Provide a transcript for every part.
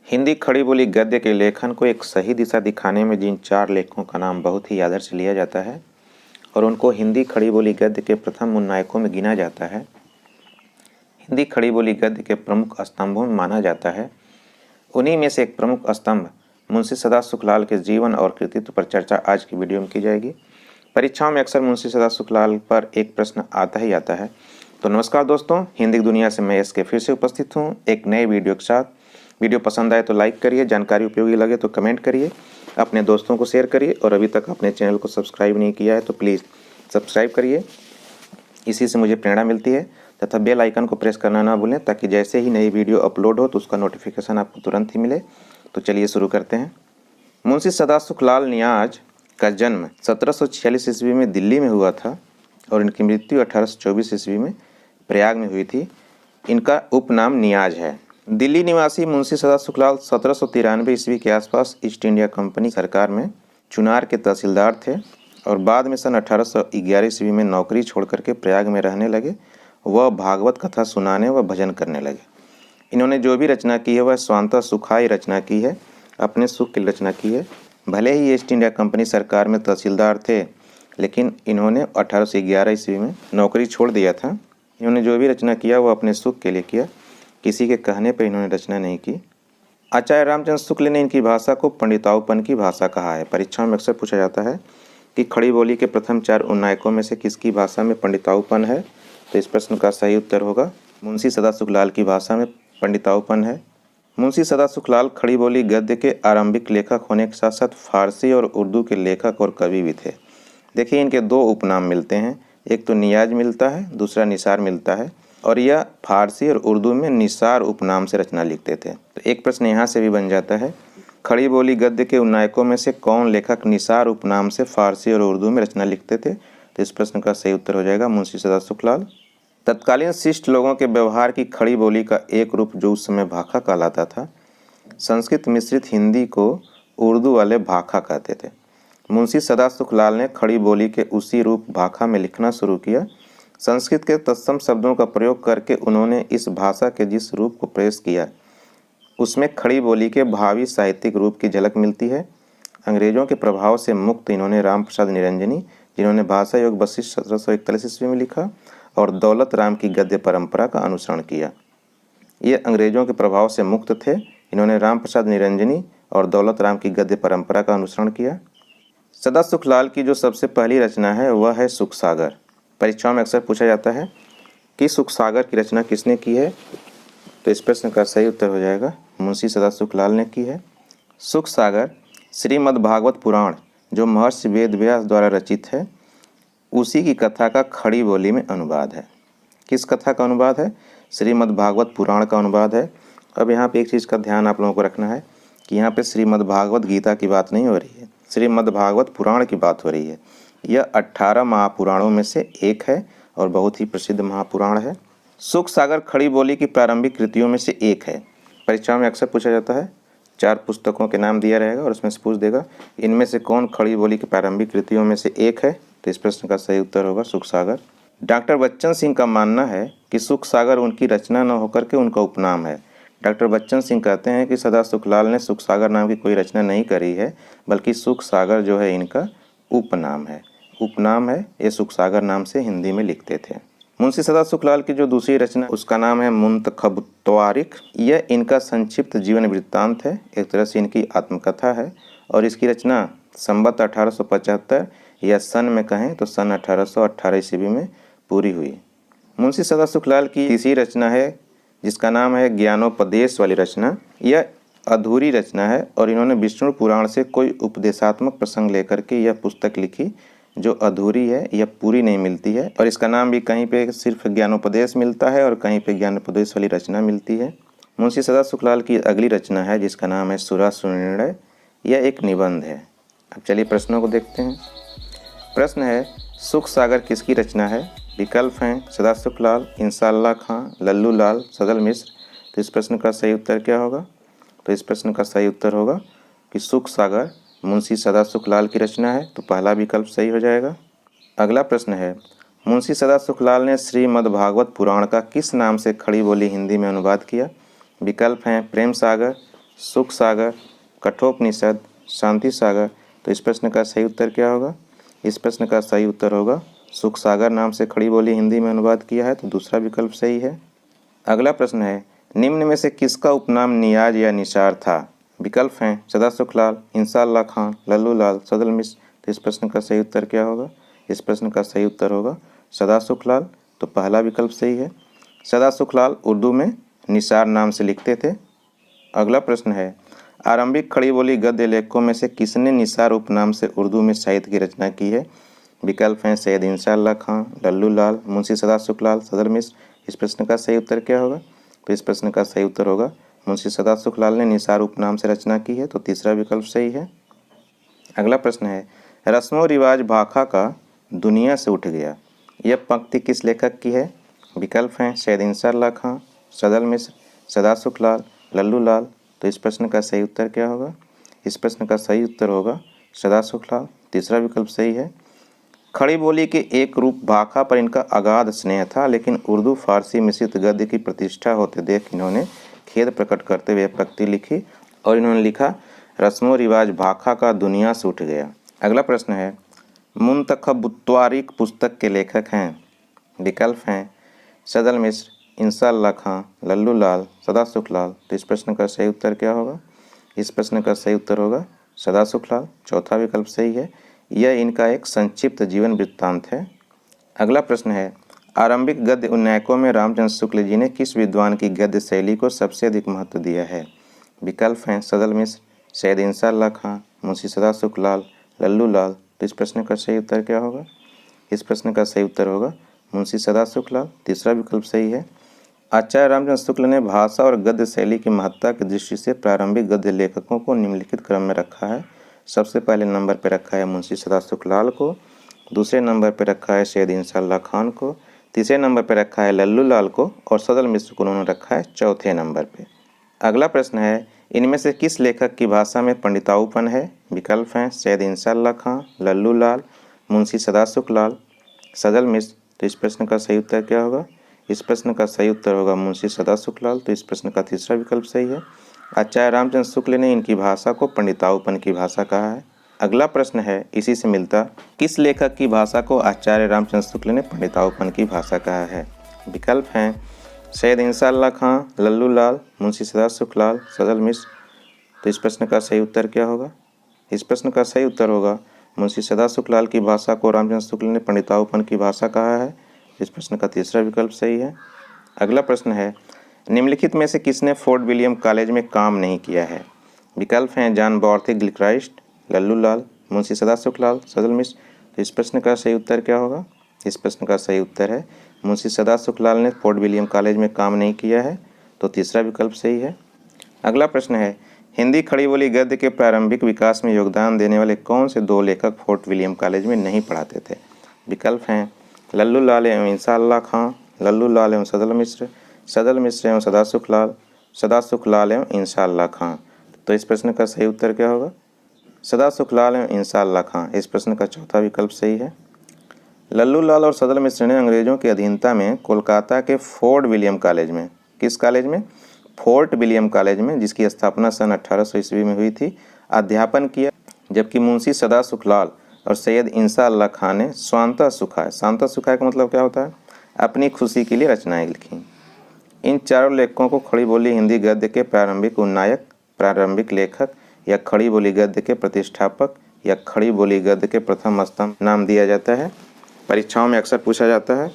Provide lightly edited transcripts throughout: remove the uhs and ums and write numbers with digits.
हिंदी खड़ी बोली गद्य के लेखन को एक सही दिशा दिखाने में जिन 4 लेखकों का नाम बहुत ही आदर्श लिया जाता है और उनको हिंदी खड़ी बोली गद्य के प्रथम मुन्नायकों में गिना जाता है, हिंदी खड़ी बोली गद्य के प्रमुख स्तंभों में माना जाता है। उन्हीं में से एक प्रमुख स्तंभ मुंशी सदा सुखलाल के जीवन और कृतित्व पर चर्चा आज की वीडियो में की जाएगी। परीक्षाओं में अक्सर मुंशी सदा सुखलाल पर एक प्रश्न आता ही आता है। तो नमस्कार दोस्तों, हिंदी की दुनिया से मैं एस के फिर से उपस्थित हूँ एक नए वीडियो के साथ। वीडियो पसंद आए तो लाइक करिए, जानकारी उपयोगी लगे तो कमेंट करिए, अपने दोस्तों को शेयर करिए और अभी तक अपने चैनल को सब्सक्राइब नहीं किया है तो प्लीज़ सब्सक्राइब करिए। इसी से मुझे प्रेरणा मिलती है तथा बेल आइकन को प्रेस करना ना भूलें ताकि जैसे ही नई वीडियो अपलोड हो तो उसका नोटिफिकेशन आपको तुरंत ही मिले। तो चलिए शुरू करते हैं। मुंशी सदा सुखलाल नियाज का जन्म 1746 ईस्वी में दिल्ली में हुआ था और इनकी मृत्यु 1824 ईस्वी में प्रयाग में हुई थी। इनका उपनाम नियाज है। दिल्ली निवासी मुंशी सदा सुखलाल 1793 ईस्वी के आसपास ईस्ट इंडिया कंपनी सरकार में चुनार के तहसीलदार थे और बाद में सन 1811 ईस्वी में नौकरी छोड़ करके प्रयाग में रहने लगे। वह भागवत कथा सुनाने व भजन करने लगे। इन्होंने जो भी रचना की है वह स्वांतः सुखाई रचना की है, अपने सुख की रचना की है। भले ही ईस्ट इंडिया कंपनी सरकार में तहसीलदार थे, लेकिन इन्होंने 1811 ईस्वी में नौकरी छोड़ दिया था। इन्होंने जो भी रचना किया वह अपने सुख के लिए किया, किसी के कहने पर इन्होंने रचना नहीं की। आचार्य रामचंद्र शुक्ल ने इनकी भाषा को पंडिताऊपन की भाषा कहा है। परीक्षाओं में अक्सर पूछा जाता है कि खड़ी बोली के प्रथम 4 उन्नायकों में से किसकी भाषा में पंडिताऊपन है, तो इस प्रश्न का सही उत्तर होगा मुंशी सदा सुखलाल की भाषा में पंडिताऊपन है। मुंशी सदा सुखलाल खड़ी बोली गद्य के आरंभिक लेखक होने के साथ साथ फारसी और उर्दू के लेखक और कवि भी थे। देखिए, इनके 2 उपनाम मिलते हैं, एक तो नियाज मिलता है, दूसरा निसार मिलता है और यह फारसी और उर्दू में निसार उपनाम से रचना लिखते थे। तो एक प्रश्न यहाँ से भी बन जाता है, खड़ी बोली गद्य के उन्नायकों में से कौन लेखक निसार उपनाम से फारसी और उर्दू में रचना लिखते थे, तो इस प्रश्न का सही उत्तर हो जाएगा मुंशी सदा सुखलाल। तत्कालीन शिष्ट लोगों के व्यवहार की खड़ी बोली का एक रूप जो उस समय भाखा कहलाता था, संस्कृत मिश्रित हिंदी को उर्दू वाले भाखा कहते थे। मुंशी सदा सुखलाल ने खड़ी बोली के उसी रूप भाखा में लिखना शुरू किया। संस्कृत के तत्सम शब्दों का प्रयोग करके उन्होंने इस भाषा के जिस रूप को पेश किया उसमें खड़ी बोली के भावी साहित्यिक रूप की झलक मिलती है। अंग्रेजों के प्रभाव से मुक्त इन्होंने राम प्रसाद निरंजनी, जिन्होंने भाषा योग वशिष्ठ 1741 ईस्वी में लिखा, और दौलत राम की गद्य परंपरा का अनुसरण किया। ये अंग्रेजों के प्रभाव से मुक्त थे। इन्होंने राम प्रसाद निरंजनी और दौलत राम की गद्य परंपरा का अनुसरण किया। सदा सुखलाल की जो सबसे पहली रचना है वह है सुख सागर। परीक्षाओं में अक्सर पूछा जाता है कि सुख सागर की रचना किसने की है, तो इस प्रश्न का सही उत्तर हो जाएगा मुंशी सदा सुखलाल ने की है। सुख सागर श्रीमद् भागवत पुराण जो महर्षि वेदव्यास द्वारा रचित है, उसी की कथा का खड़ी बोली में अनुवाद है। किस कथा का अनुवाद है? श्रीमद् भागवत पुराण का अनुवाद है। अब यहाँ पे एक चीज़ का ध्यान आप लोगों को रखना है कि यहाँ पे श्रीमद् भागवत गीता की बात नहीं हो रही है, श्रीमद् भागवत पुराण की बात हो रही है। यह 18 महापुराणों में से एक है और बहुत ही प्रसिद्ध महापुराण है। सुख सागर खड़ी बोली की प्रारंभिक कृतियों में से एक है। परीक्षाओं में अक्सर पूछा जाता है, 4 पुस्तकों के नाम दिया रहेगा और उसमें से पूछ देगा इनमें से कौन खड़ी बोली की प्रारंभिक कृतियों में से एक है, तो इस प्रश्न का सही उत्तर होगा सुख सागर। डॉक्टर बच्चन सिंह का मानना है कि सुख सागर उनकी रचना न होकर के उनका उपनाम है। डॉक्टर बच्चन सिंह कहते हैं कि सदा सुखलाल ने सुख सागर नाम की कोई रचना नहीं करी है, बल्कि सुख सागर जो है इनका उपनाम है। उपनाम है, ये सुख सागर नाम से हिंदी में लिखते थे। मुंशी सदा सुखलाल की जो दूसरी रचना उसका नाम है मुंतखब तवारिख। यह इनका संक्षिप्त जीवन वृत्तांत है, एक तरह से इनकी आत्मकथा है और इसकी रचना संवत 1875 या सन में कहें तो सन 1818 ईस्वी में पूरी हुई। मुंशी सदा सुखलाल की तीसरी रचना है जिसका नाम है ज्ञानोपदेश वाली रचना। यह अधूरी रचना है और इन्होंने विष्णु पुराण से कोई उपदेशात्मक प्रसंग लेकर के यह पुस्तक लिखी जो अधूरी है, यह पूरी नहीं मिलती है। और इसका नाम भी कहीं पे सिर्फ ज्ञानोपदेश मिलता है और कहीं पे ज्ञानोपदेश वाली रचना मिलती है। मुंशी सदा सुखलाल की अगली रचना है जिसका नाम है सुरा सुनिर्णय। यह एक निबंध है। अब चलिए प्रश्नों को देखते हैं। प्रश्न है, सुख सागर किसकी रचना है? विकल्प हैं सदा सुखलाल, इंसाअल्लाह खां, लल्लू लाल, सदल मिश्र। तो इस प्रश्न का सही उत्तर क्या होगा? तो इस प्रश्न का सही उत्तर होगा कि सुख सागर मुंशी सदा सुखलाल की रचना है, तो पहला विकल्प सही हो जाएगा। अगला प्रश्न है, मुंशी सदा सुखलाल ने श्रीमद् भागवत पुराण का किस नाम से खड़ी बोली हिंदी में अनुवाद किया? विकल्प हैं प्रेम सागर, सुख सागर, कठोपनिषद, शांति सागर। तो इस प्रश्न का सही उत्तर क्या होगा? इस प्रश्न का सही उत्तर होगा सुख सागर नाम से खड़ी बोली हिंदी में अनुवाद किया है, तो दूसरा विकल्प सही है। अगला प्रश्न है, निम्न में से किसका उपनाम नियाज या निसार था? विकल्प हैं सदा सुखलाल, इंशाअल्लाह खान, लल्लू लाल, सदल मिश्र। तो इस प्रश्न का सही उत्तर क्या होगा? इस प्रश्न का सही उत्तर होगा सदा सुखलाल। तो पहला विकल्प सही है। सदा सुखलाल उर्दू में निसार नाम से लिखते थे। अगला प्रश्न है, आरंभिक खड़ी बोली गद्य लेखकों में से किसने निसार उपनाम से उर्दू में साहित्य की रचना की है? विकल्प हैं सैयद इंशाअल्लाह खां, लल्लू लाल, मुंशी सदा सुखलाल, सदर मिश्र। इस प्रश्न का सही उत्तर क्या होगा? तो इस प्रश्न का सही उत्तर होगा मुंशी सदा सुखलाल ने निसार उपनाम से रचना की है। तो तीसरा विकल्प सही है। अगला प्रश्न है, रस्मो रिवाज भाखा का दुनिया से उठ गया, यह पंक्ति किस लेखक की है? विकल्प हैं सैयद इंशाअल्लाह खां, सदल मिश्र, सदा सुखलाल, लल्लू लाल। तो इस प्रश्न का सही उत्तर क्या होगा? इस प्रश्न का सही उत्तर होगा सदा सुखलाल। तीसरा विकल्प सही है। खड़ी बोली के एक रूप भाखा पर इनका अगाध स्नेह था, लेकिन उर्दू फारसी मिश्रित गद्य की प्रतिष्ठा होते देख इन्होंने खेद प्रकट करते हुए पंक्ति लिखी और इन्होंने लिखा, रस्मो रिवाज भाखा का दुनिया से उठ गया। अगला प्रश्न है, मुंतखबुत्वारिक पुस्तक के लेखक हैं? विकल्प हैं सदल मिश्र, इंशाअल्लाह खां, लल्लू लाल, सदा सुखलाल। तो इस प्रश्न का सही उत्तर क्या होगा? इस प्रश्न का सही उत्तर होगा सदा सुखलाल। चौथा विकल्प सही है। यह इनका एक संक्षिप्त जीवन वृत्तांत है। अगला प्रश्न है, आरंभिक गद्य उन्नायकों में रामचंद्र शुक्ल जी ने किस विद्वान की गद्य शैली को सबसे अधिक महत्व दिया है? विकल्प हैं सदल मिश्र, सैयद इंशाअल्लाह खां, मुंशी सदा सुखलाल, लल्लू लाल। तो इस प्रश्न का सही उत्तर क्या होगा? इस प्रश्न का सही उत्तर होगा मुंशी सदा सुखलाल। तीसरा विकल्प सही है। आचार्य रामचंद्र शुक्ल ने भाषा और गद्य शैली की महत्ता की दृष्टि से प्रारंभिक गद्य लेखकों को निम्नलिखित क्रम में रखा है। सबसे पहले नंबर पर रखा है मुंशी सदा सुखलाल को, दूसरे नंबर पर रखा है सैयद इंशाअल्लाह खान को, तीसरे नंबर पर रखा है लल्लू लाल को और सदल मिश्र को उन्होंने रखा है चौथे नंबर पे। अगला प्रश्न है, इनमें से किस लेखक की भाषा में पंडिताऊपन है? विकल्प हैं सैयद इंशाअल्लाह खां, लल्लू लाल, मुंशी सदा सुखलाल, सदल मिश्र। तो इस प्रश्न का सही उत्तर क्या होगा? इस प्रश्न का सही उत्तर होगा मुंशी सदा सुखलाल। तो इस प्रश्न का तीसरा विकल्प सही है। आचार्य रामचंद्र शुक्ल ने इनकी भाषा को पंडिताऊपन की भाषा कहा है। अगला प्रश्न है इसी से मिलता, किस लेखक की भाषा को आचार्य रामचंद्र शुक्ल ने पंडिताऊपन की भाषा कहा है? विकल्प हैं सैयद इंशाअल्लाह खां, लल्लू लाल, मुंशी सदा सुखलाल, सदल मिश्र। तो इस प्रश्न का सही उत्तर क्या होगा? इस प्रश्न का सही उत्तर होगा मुंशी सदा सुखलाल की भाषा को रामचंद्र शुक्ल ने पंडिताऊपन की भाषा कहा है। इस प्रश्न का तीसरा विकल्प सही है। अगला प्रश्न है, निम्नलिखित में से किसने फोर्ट विलियम कॉलेज में काम नहीं किया है? विकल्प हैं जॉन बॉर्थी गिलक्राइस्ट, लल्लू लाल, मुंशी सदा सुखलाल, सदल मिश्र। तो इस प्रश्न का सही उत्तर क्या होगा? इस प्रश्न का सही उत्तर है मुंशी सदा सुखलाल ने फोर्ट विलियम कॉलेज में काम नहीं किया है। तो तीसरा विकल्प सही है। अगला प्रश्न है, हिंदी खड़ी बोली गद्य के प्रारंभिक विकास में योगदान देने वाले कौन से दो लेखक फोर्ट विलियम कॉलेज में नहीं पढ़ाते थे? विकल्प हैं लल्लू लाल एवं इंशाअल्लाह खां, लल्लू लाल एवं सदल मिश्र एवं सदा सुखलाल एवं इंशाअल्लाह खां। तो इस प्रश्न का सही उत्तर क्या होगा? सदा सुखलाल एवं इंशाअल्लाह खां। इस प्रश्न का चौथा विकल्प सही है। लल्लू लाल और सदल मिश्र ने अंग्रेजों की अधीनता में कोलकाता के फोर्ट विलियम कॉलेज में, किस कॉलेज में? फोर्ट विलियम कॉलेज में, जिसकी स्थापना सन 1800 ईस्वी में हुई थी, अध्यापन किया। जबकि मुंशी सदा सुखलाल और सैयद इंशाअल्लाह खान ने स्वांतः सुखाए का मतलब क्या होता है? अपनी खुशी के लिए रचनाएं लिखी। इन चारों लेखकों को खड़ी बोली हिंदी गद्य के प्रारंभिक उन्नायक, प्रारंभिक लेखक या खड़ी बोली गद्य के प्रतिष्ठापक या खड़ी बोली गद्य के प्रथम स्तंभ नाम दिया जाता है। परीक्षाओं में अक्सर पूछा जाता है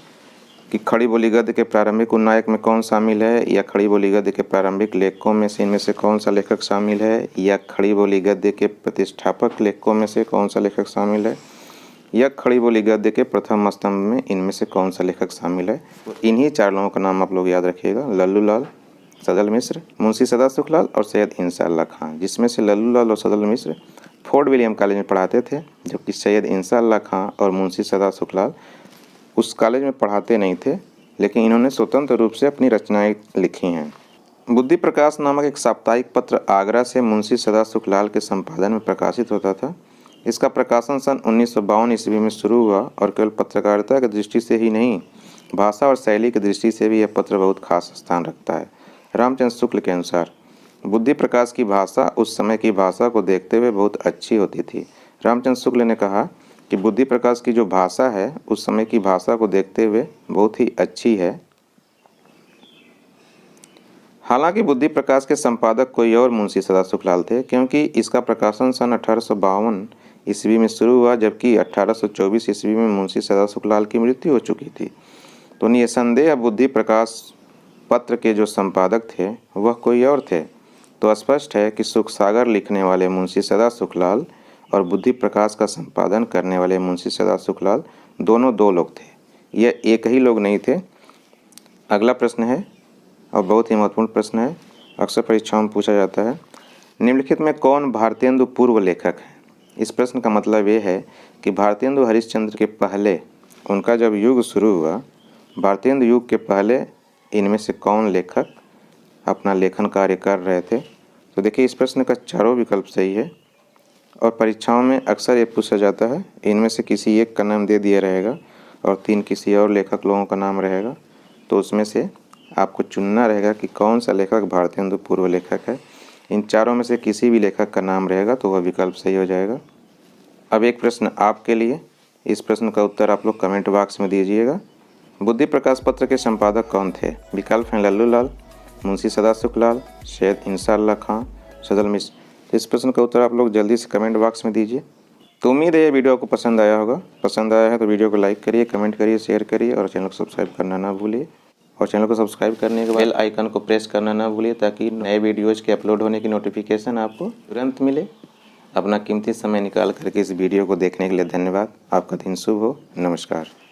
कि खड़ी बोली गद्य के प्रारंभिक उन्नायक में कौन शामिल है, या खड़ी बोली गद्य के प्रारंभिक लेखकों में से इनमें से कौन सा लेखक शामिल है, या खड़ी बोली गद्य के प्रतिष्ठापक लेखकों में से कौन सा लेखक शामिल है, या खड़ी बोली गद्य के प्रथम स्तंभ में इनमें से कौन सा लेखक शामिल है। तो इन्हीं चार लोगों का नाम आप लोग याद रखिएगा, लल्लू लाल, सदल मिश्र, मुंशी सदा सुखलाल और सैयद इंशाअल्लाह खां, जिसमें से लल्लू लाल और सदल मिश्र फोर्ट विलियम कॉलेज में पढ़ाते थे, जबकि सैयद इंशाअल्लाह खां और मुंशी सदा सुखलाल उस कॉलेज में पढ़ाते नहीं थे, लेकिन इन्होंने स्वतंत्र रूप से अपनी रचनाएं लिखी हैं। बुद्धि प्रकाश नामक एक साप्ताहिक पत्र आगरा से मुंशी सदा सुखलाल के संपादन में प्रकाशित होता था। इसका प्रकाशन सन 1952 ईस्वी में शुरू हुआ और केवल पत्रकारिता की दृष्टि से ही नहीं, भाषा और शैली की दृष्टि से भी यह पत्र बहुत खास स्थान रखता है। रामचंद्र शुक्ल के अनुसार बुद्धि प्रकाश की भाषा उस समय की भाषा को देखते हुए बहुत अच्छी होती थी। रामचंद्र शुक्ल ने कहा कि बुद्धि प्रकाश की जो भाषा है उस समय की भाषा को देखते हुए बहुत ही अच्छी है। हालांकि बुद्धि प्रकाश के संपादक कोई और मुंशी सदा सुखलाल थे, क्योंकि इसका प्रकाशन सन 1852 ईस्वी में शुरू हुआ, जबकि 1824 ईस्वी में मुंशी सदा सुखलाल की मृत्यु हो चुकी थी। तो निसंदेह बुद्धि प्रकाश पत्र के जो संपादक थे वह कोई और थे। तो स्पष्ट है कि सुख सागर लिखने वाले मुंशी सदा सुखलाल और बुद्धि प्रकाश का संपादन करने वाले मुंशी सदा सुखलाल दोनों दो लोग थे, यह एक ही लोग नहीं थे। अगला प्रश्न है और बहुत ही महत्वपूर्ण प्रश्न है, अक्सर परीक्षाओं में पूछा जाता है। निम्नलिखित में कौन भारतेंदु पूर्व लेखक है? इस प्रश्न का मतलब ये है कि भारतेंदु हरिश्चंद्र के पहले उनका जब युग शुरू हुआ, भारतेंदु युग के पहले इनमें से कौन लेखक अपना लेखन कार्य कर रहे थे? तो देखिए, इस प्रश्न का चारों विकल्प सही है और परीक्षाओं में अक्सर ये पूछा जाता है। इनमें से किसी एक का नाम दे दिया रहेगा और 3 किसी और लेखक लोगों का नाम रहेगा, तो उसमें से आपको चुनना रहेगा कि कौन सा लेखक भारतेंदु पूर्व लेखक है। इन चारों में से किसी भी लेखक का नाम रहेगा तो वह विकल्प सही हो जाएगा। अब एक प्रश्न आपके लिए, इस प्रश्न का उत्तर आप लोग कमेंट बॉक्स में दीजिएगा। बुद्धि प्रकाश पत्र के संपादक कौन थे? विकल्प हैं लल्लू लाल, मुंशी सदा सुखलाल, सैयद इंसाअल्लाह खां, सदल मिश्र। इस प्रश्न का उत्तर आप लोग जल्दी से कमेंट बॉक्स में दीजिए। तो उम्मीद है ये वीडियो आपको पसंद आया होगा। पसंद आया है तो वीडियो को लाइक करिए, कमेंट करिए, शेयर करिए और चैनल को सब्सक्राइब करना ना भूलिए। और चैनल को सब्सक्राइब करने के बाद बेल आइकन को प्रेस करना ना भूलिए, ताकि नए वीडियोज़ के अपलोड होने की नोटिफिकेशन आपको तुरंत मिले। अपना कीमती समय निकाल करके इस वीडियो को देखने के लिए धन्यवाद। आपका दिन शुभ हो। नमस्कार।